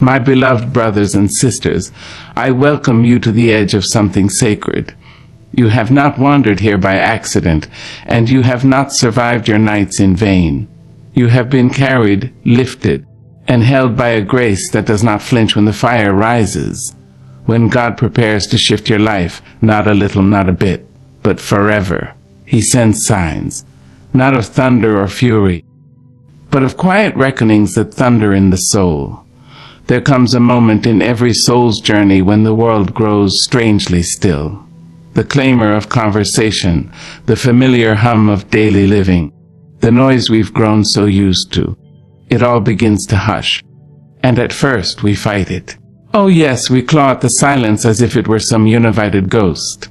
My beloved brothers and sisters, I welcome you to the edge of something sacred. You have not wandered here by accident, and you have not survived your nights in vain. You have been carried, lifted, and held by a grace that does not flinch when the fire rises. When God prepares to shift your life, not a little, not a bit, but forever, He sends signs, not of thunder or fury, but of quiet reckonings that thunder in the soul. There comes a moment in every soul's journey when the world grows strangely still. The clamor of conversation, the familiar hum of daily living, the noise we've grown so used to, it all begins to hush. And at first we fight it. Oh yes, we claw at the silence as if it were some unified ghost.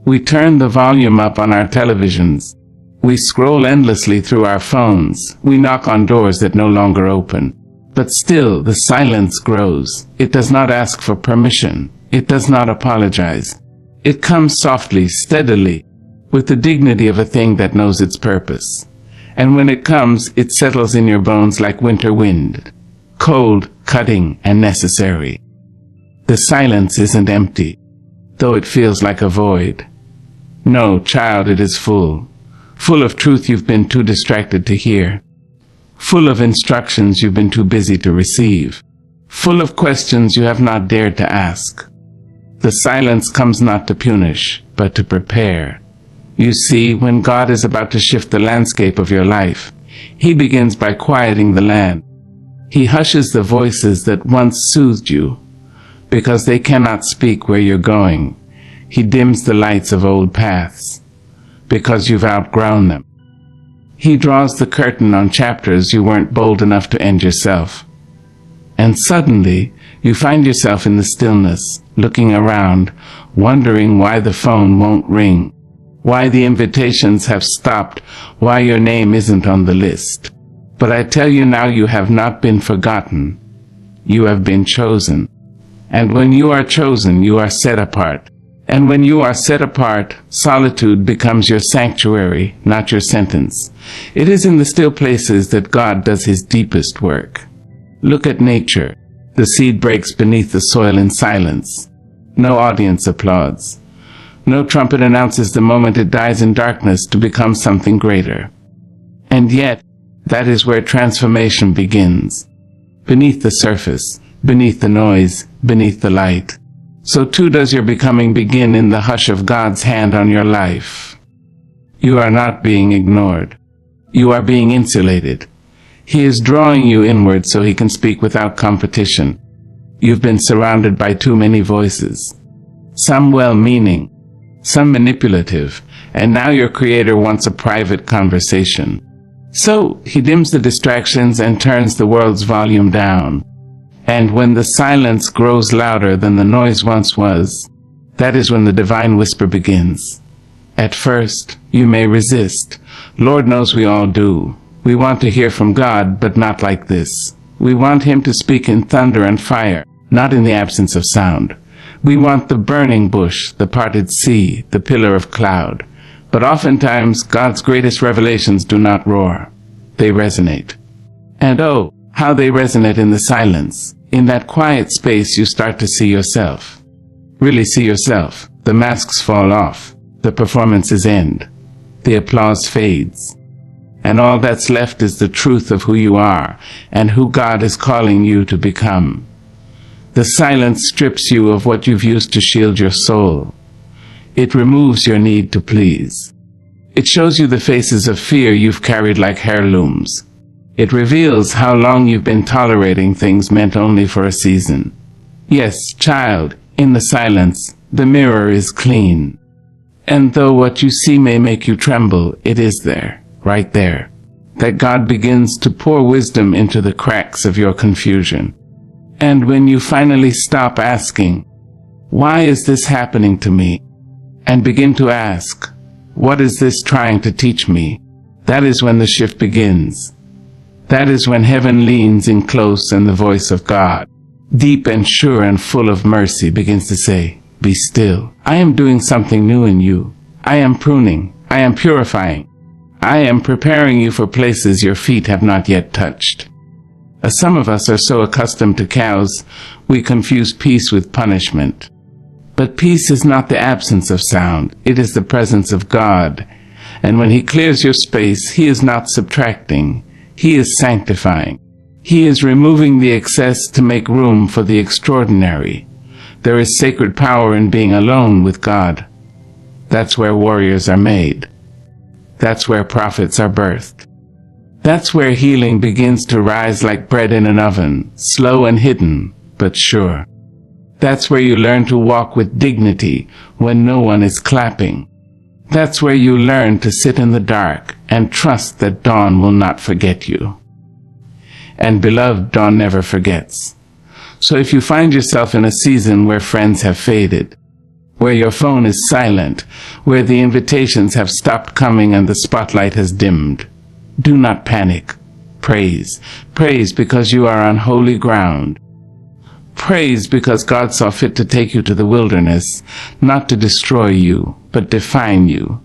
We turn the volume up on our televisions. We scroll endlessly through our phones. We knock on doors that no longer open. But still, the silence grows. It does not ask for permission. It does not apologize. It comes softly, steadily, with the dignity of a thing that knows its purpose. And when it comes, it settles in your bones like winter wind, cold, cutting, and necessary. The silence isn't empty, though it feels like a void. No, child, it is full of truth you've been too distracted to hear. Full of instructions you've been too busy to receive, full of questions you have not dared to ask. The silence comes not to punish, but to prepare. You see, when God is about to shift the landscape of your life, He begins by quieting the land. He hushes the voices that once soothed you, because they cannot speak where you're going. He dims the lights of old paths, because you've outgrown them. He draws the curtain on chapters you weren't bold enough to end yourself. And suddenly, you find yourself in the stillness, looking around, wondering why the phone won't ring, why the invitations have stopped, why your name isn't on the list. But I tell you now, you have not been forgotten. You have been chosen. And when you are chosen, you are set apart. And when you are set apart, solitude becomes your sanctuary, not your sentence. It is in the still places that God does His deepest work. Look at nature. The seed breaks beneath the soil in silence. No audience applauds. No trumpet announces the moment it dies in darkness to become something greater. And yet, that is where transformation begins. Beneath the surface, beneath the noise, beneath the light. So too does your becoming begin in the hush of God's hand on your life. You are not being ignored. You are being insulated. He is drawing you inward so He can speak without competition. You've been surrounded by too many voices. Some well-meaning, some manipulative, and now your Creator wants a private conversation. So He dims the distractions and turns the world's volume down. And when the silence grows louder than the noise once was, that is when the divine whisper begins. At first, you may resist. Lord knows we all do. We want to hear from God, but not like this. We want Him to speak in thunder and fire, not in the absence of sound. We want the burning bush, the parted sea, the pillar of cloud. But oftentimes, God's greatest revelations do not roar. They resonate. And oh, how they resonate in the silence. In that quiet space, you start to see yourself. Really see yourself. The masks fall off. The performances end. The applause fades. And all that's left is the truth of who you are and who God is calling you to become. The silence strips you of what you've used to shield your soul. It removes your need to please. It shows you the faces of fear you've carried like heirlooms. It reveals how long you've been tolerating things meant only for a season. Yes, child, in the silence, the mirror is clean. And though what you see may make you tremble, it is there, right there, that God begins to pour wisdom into the cracks of your confusion. And when you finally stop asking, why is this happening to me? And begin to ask, what is this trying to teach me? That is when the shift begins. That is when heaven leans in close and the voice of God, deep and sure and full of mercy, begins to say, be still. I am doing something new in you. I am pruning. I am purifying. I am preparing you for places your feet have not yet touched. Some of us are so accustomed to cows, we confuse peace with punishment. But peace is not the absence of sound, it is the presence of God. And when He clears your space, He is not subtracting, He is sanctifying. He is removing the excess to make room for the extraordinary. There is sacred power in being alone with God. That's where warriors are made. That's where prophets are birthed. That's where healing begins to rise like bread in an oven, slow and hidden, but sure. That's where you learn to walk with dignity when no one is clapping. That's where you learn to sit in the dark and trust that dawn will not forget you. And beloved, dawn never forgets. So if you find yourself in a season where friends have faded, where your phone is silent, where the invitations have stopped coming and the spotlight has dimmed, do not panic. Praise. Praise because you are on holy ground. Praise because God saw fit to take you to the wilderness, not to destroy you, but define you.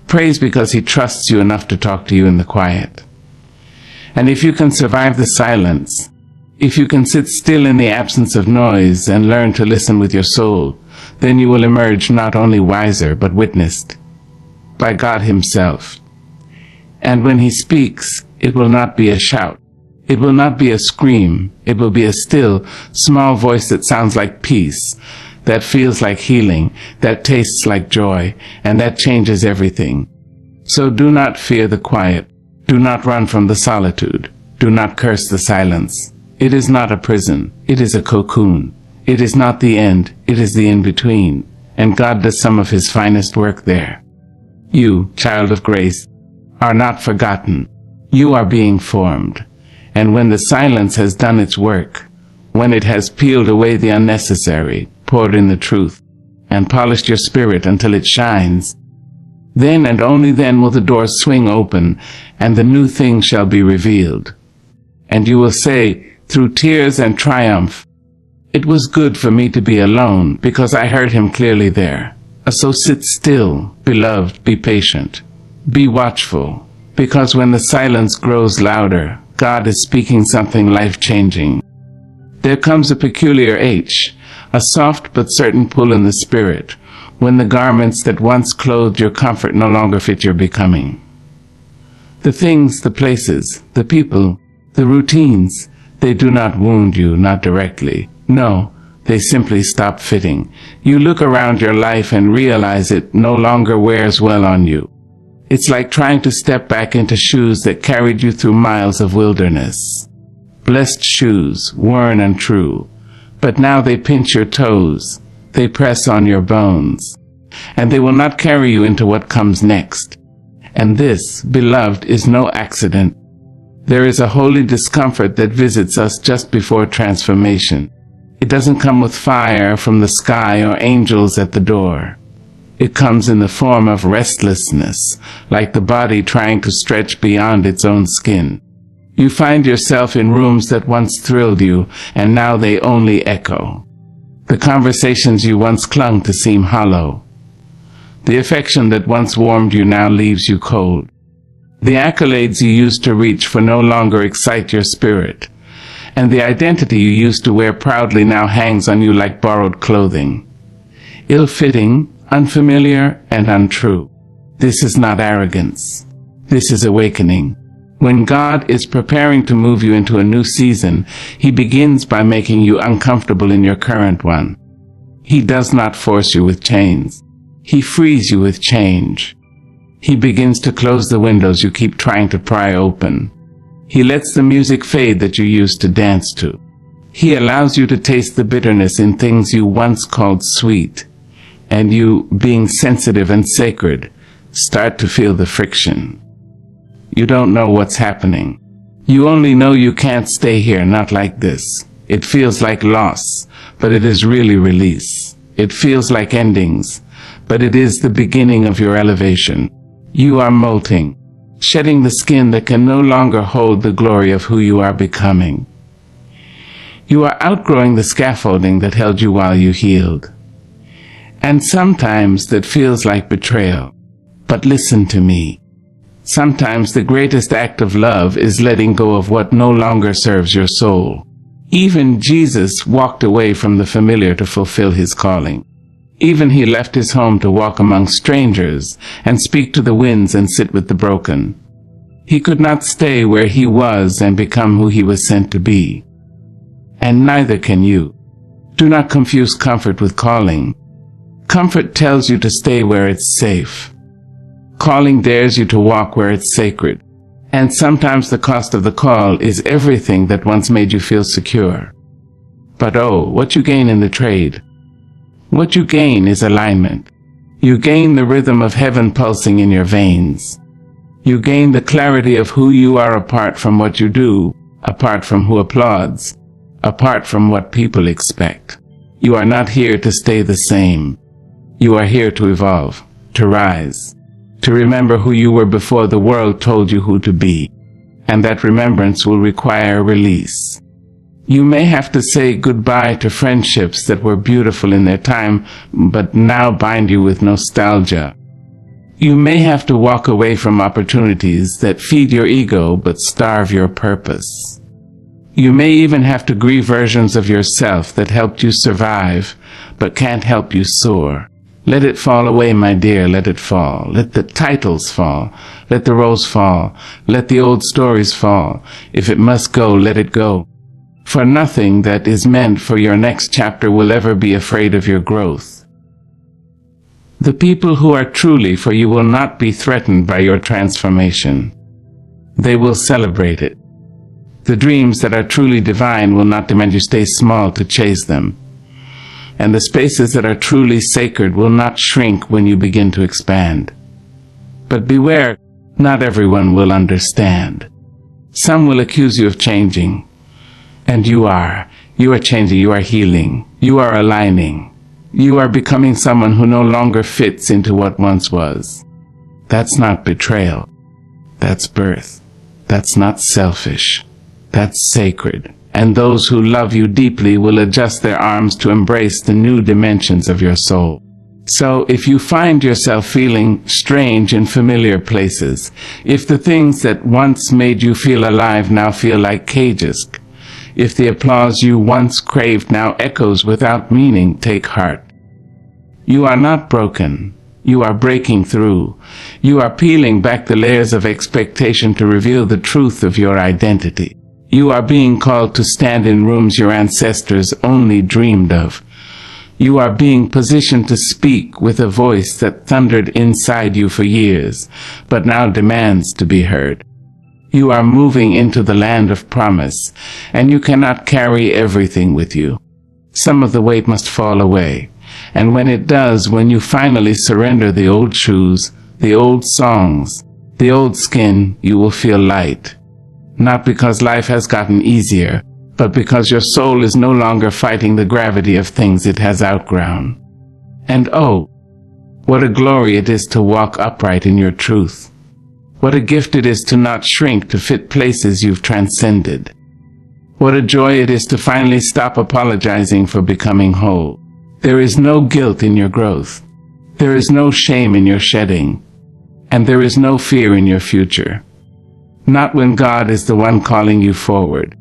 Praise because He trusts you enough to talk to you in the quiet. And if you can survive the silence, if you can sit still in the absence of noise and learn to listen with your soul, then you will emerge not only wiser but witnessed by God Himself. And when He speaks, it will not be a shout. It will not be a scream. It will be a still, small voice that sounds like peace, that feels like healing, that tastes like joy, and that changes everything. So do not fear the quiet. Do not run from the solitude. Do not curse the silence. It is not a prison. It is a cocoon. It is not the end. It is the in-between. And God does some of His finest work there. You, child of grace, are not forgotten. You are being formed. And when the silence has done its work, when it has peeled away the unnecessary, poured in the truth, and polished your spirit until it shines, then and only then will the doors swing open, and the new thing shall be revealed. And you will say, through tears and triumph, "It was good for me to be alone, because I heard Him clearly there." So sit still, beloved, be patient. Be watchful, because when the silence grows louder, God is speaking something life-changing. There comes a peculiar H, a soft but certain pull in the spirit, when the garments that once clothed your comfort no longer fit your becoming. The things, the places, the people, the routines, they do not wound you, not directly. No, they simply stop fitting. You look around your life and realize it no longer wears well on you. It's like trying to step back into shoes that carried you through miles of wilderness. Blessed shoes, worn and true, but now they pinch your toes, they press on your bones, and they will not carry you into what comes next. And this, beloved, is no accident. There is a holy discomfort that visits us just before transformation. It doesn't come with fire from the sky or angels at the door. It comes in the form of restlessness, like the body trying to stretch beyond its own skin. You find yourself in rooms that once thrilled you, and now they only echo. The conversations you once clung to seem hollow. The affection that once warmed you now leaves you cold. The accolades you used to reach for no longer excite your spirit, and the identity you used to wear proudly now hangs on you like borrowed clothing. Ill-fitting, unfamiliar, and untrue. This is not arrogance. This is awakening. When God is preparing to move you into a new season, He begins by making you uncomfortable in your current one. He does not force you with chains. He frees you with change. He begins to close the windows you keep trying to pry open. He lets the music fade that you used to dance to. He allows you to taste the bitterness in things you once called sweet. And you, being sensitive and sacred, start to feel the friction. You don't know what's happening. You only know you can't stay here, not like this. It feels like loss, but it is really release. It feels like endings, but it is the beginning of your elevation. You are molting, shedding the skin that can no longer hold the glory of who you are becoming. You are outgrowing the scaffolding that held you while you healed. And sometimes that feels like betrayal. But listen to me. Sometimes the greatest act of love is letting go of what no longer serves your soul. Even Jesus walked away from the familiar to fulfill his calling. Even he left his home to walk among strangers and speak to the winds and sit with the broken. He could not stay where he was and become who he was sent to be. And neither can you. Do not confuse comfort with calling. Comfort tells you to stay where it's safe. Calling dares you to walk where it's sacred. And sometimes the cost of the call is everything that once made you feel secure. But oh, what you gain in the trade. What you gain is alignment. You gain the rhythm of heaven pulsing in your veins. You gain the clarity of who you are apart from what you do, apart from who applauds, apart from what people expect. You are not here to stay the same. You are here to evolve, to rise, to remember who you were before the world told you who to be. And that remembrance will require release. You may have to say goodbye to friendships that were beautiful in their time, but now bind you with nostalgia. You may have to walk away from opportunities that feed your ego but starve your purpose. You may even have to grieve versions of yourself that helped you survive, but can't help you soar. Let it fall away, my dear, let it fall. Let the titles fall. Let the roles fall. Let the old stories fall. If it must go, let it go. For nothing that is meant for your next chapter will ever be afraid of your growth. The people who are truly for you will not be threatened by your transformation. They will celebrate it. The dreams that are truly divine will not demand you stay small to chase them. And the spaces that are truly sacred will not shrink when you begin to expand. But beware, not everyone will understand. Some will accuse you of changing. And you are changing, you are healing, you are aligning. You are becoming someone who no longer fits into what once was. That's not betrayal. That's birth. That's not selfish. That's sacred. And those who love you deeply will adjust their arms to embrace the new dimensions of your soul. So if you find yourself feeling strange in familiar places, if the things that once made you feel alive now feel like cages, if the applause you once craved now echoes without meaning, take heart. You are not broken. You are breaking through. You are peeling back the layers of expectation to reveal the truth of your identity. You are being called to stand in rooms your ancestors only dreamed of. You are being positioned to speak with a voice that thundered inside you for years, but now demands to be heard. You are moving into the land of promise, and you cannot carry everything with you. Some of the weight must fall away, and when it does, when you finally surrender the old shoes, the old songs, the old skin, you will feel light. Not because life has gotten easier, but because your soul is no longer fighting the gravity of things it has outgrown. And oh, what a glory it is to walk upright in your truth. What a gift it is to not shrink to fit places you've transcended. What a joy it is to finally stop apologizing for becoming whole. There is no guilt in your growth. There is no shame in your shedding. And there is no fear in your future. Not when God is the one calling you forward.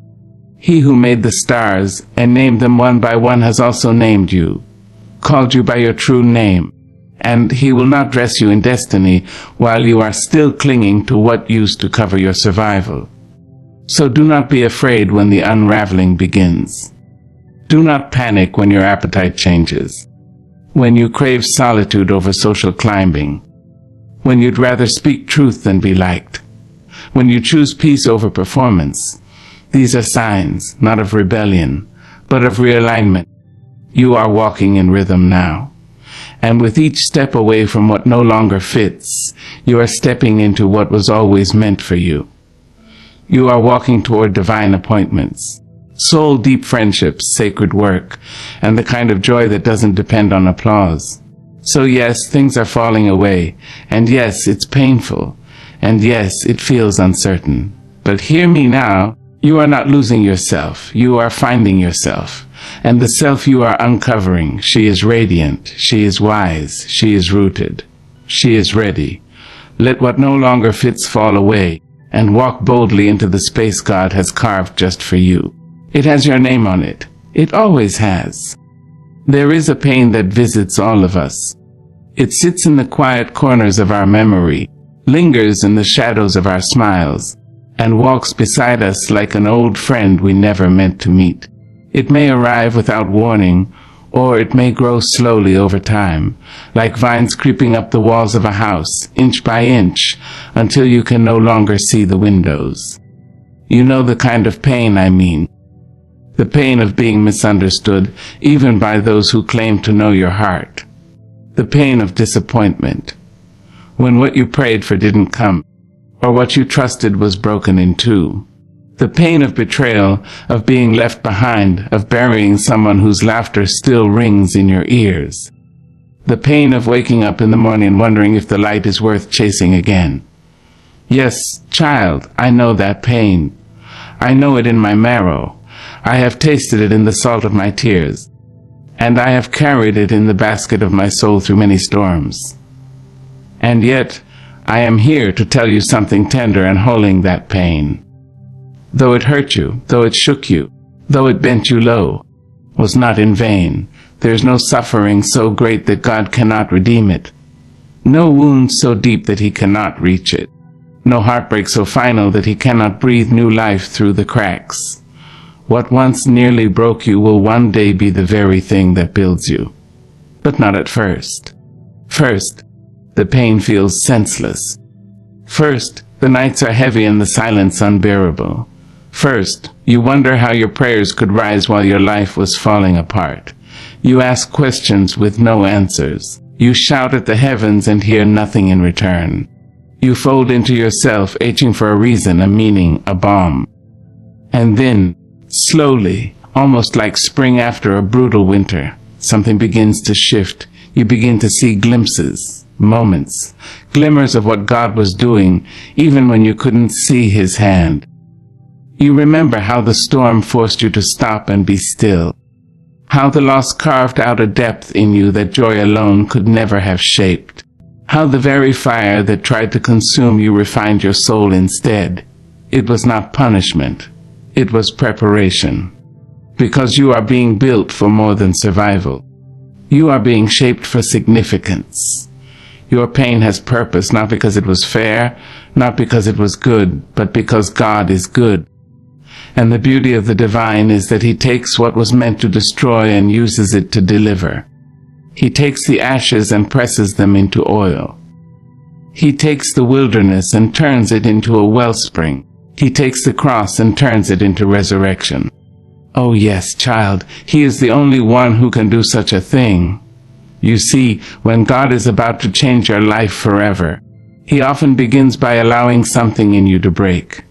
He who made the stars and named them one by one has also named you, called you by your true name. And he will not dress you in destiny while you are still clinging to what used to cover your survival. So do not be afraid when the unraveling begins. Do not panic when your appetite changes. When you crave solitude over social climbing. When you'd rather speak truth than be liked. When you choose peace over performance. These are signs, not of rebellion, but of realignment. You are walking in rhythm now. And with each step away from what no longer fits, you are stepping into what was always meant for you. You are walking toward divine appointments, soul-deep friendships, sacred work, and the kind of joy that doesn't depend on applause. So yes, things are falling away, and yes, it's painful, and yes, it feels uncertain. But hear me now, you are not losing yourself, you are finding yourself. And the self you are uncovering, she is radiant, she is wise, she is rooted, she is ready. Let what no longer fits fall away, and walk boldly into the space God has carved just for you. It has your name on it. It always has. There is a pain that visits all of us. It sits in the quiet corners of our memory, lingers in the shadows of our smiles, and walks beside us like an old friend we never meant to meet. It may arrive without warning, or it may grow slowly over time, like vines creeping up the walls of a house, inch by inch, until you can no longer see the windows. You know the kind of pain I mean. The pain of being misunderstood, even by those who claim to know your heart. The pain of disappointment, when what you prayed for didn't come, or what you trusted was broken in two. The pain of betrayal, of being left behind, of burying someone whose laughter still rings in your ears. The pain of waking up in the morning wondering if the light is worth chasing again. Yes, child, I know that pain. I know it in my marrow. I have tasted it in the salt of my tears, and I have carried it in the basket of my soul through many storms. And yet, I am here to tell you something tender and holding that pain. Though it hurt you, though it shook you, though it bent you low, was not in vain. There's no suffering so great that God cannot redeem it. No wound so deep that he cannot reach it. No heartbreak so final that he cannot breathe new life through the cracks. What once nearly broke you will one day be the very thing that builds you. But not at first. First, the pain feels senseless. First, the nights are heavy and the silence unbearable. First, you wonder how your prayers could rise while your life was falling apart. You ask questions with no answers. You shout at the heavens and hear nothing in return. You fold into yourself, aching for a reason, a meaning, a balm. And then, slowly, almost like spring after a brutal winter, something begins to shift. You begin to see glimpses, moments, glimmers of what God was doing, even when you couldn't see his hand. You remember how the storm forced you to stop and be still. How the loss carved out a depth in you that joy alone could never have shaped. How the very fire that tried to consume you refined your soul instead. It was not punishment. It was preparation. Because you are being built for more than survival. You are being shaped for significance. Your pain has purpose, not because it was fair, not because it was good, but because God is good. And the beauty of the divine is that he takes what was meant to destroy and uses it to deliver. He takes the ashes and presses them into oil. He takes the wilderness and turns it into a wellspring. He takes the cross and turns it into resurrection. Oh yes, child, he is the only one who can do such a thing. You see, when God is about to change your life forever, he often begins by allowing something in you to break.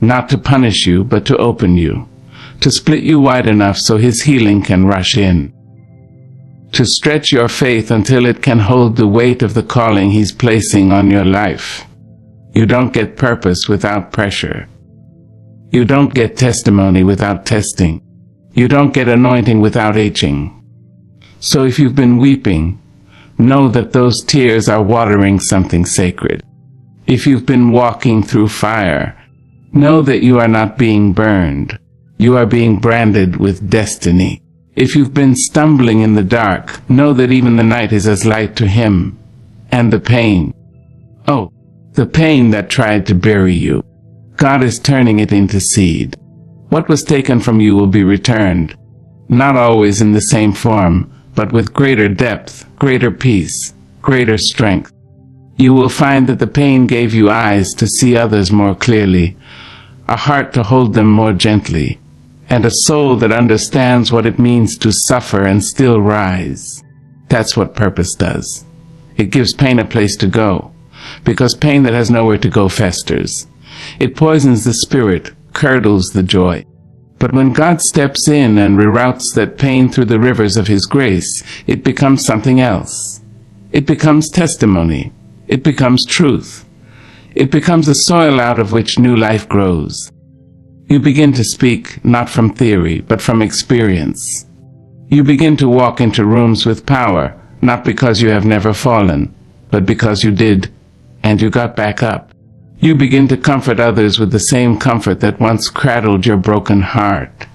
Not to punish you, but to open you, to split you wide enough so his healing can rush in, to stretch your faith until it can hold the weight of the calling he's placing on your life. You don't get purpose without pressure. You don't get testimony without testing. You don't get anointing without aching. So if you've been weeping, know that those tears are watering something sacred. If you've been walking through fire, know that you are not being burned. You are being branded with destiny. If you've been stumbling in the dark, know that even the night is as light to him. And the pain, oh, the pain that tried to bury you, God is turning it into seed. What was taken from you will be returned, not always in the same form, but with greater depth, greater peace, greater strength. You will find that the pain gave you eyes to see others more clearly, a heart to hold them more gently, and a soul that understands what it means to suffer and still rise. That's what purpose does. It gives pain a place to go, because pain that has nowhere to go festers. It poisons the spirit, curdles the joy. But when God steps in and reroutes that pain through the rivers of his grace, it becomes something else. It becomes testimony. It becomes truth. It becomes a soil out of which new life grows. You begin to speak not from theory, but from experience. You begin to walk into rooms with power, not because you have never fallen, but because you did, and you got back up. You begin to comfort others with the same comfort that once cradled your broken heart.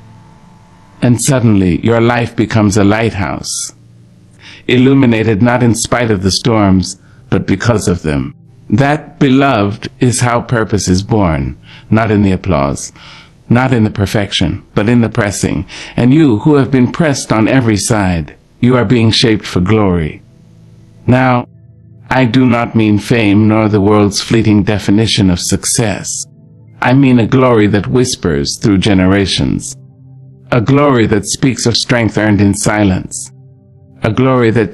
And suddenly, your life becomes a lighthouse, illuminated not in spite of the storms, but because of them. That, beloved, is how purpose is born, not in the applause, not in the perfection, but in the pressing. And you, who have been pressed on every side, you are being shaped for glory. Now, I do not mean fame nor the world's fleeting definition of success. I mean a glory that whispers through generations. A glory that speaks of strength earned in silence. A glory that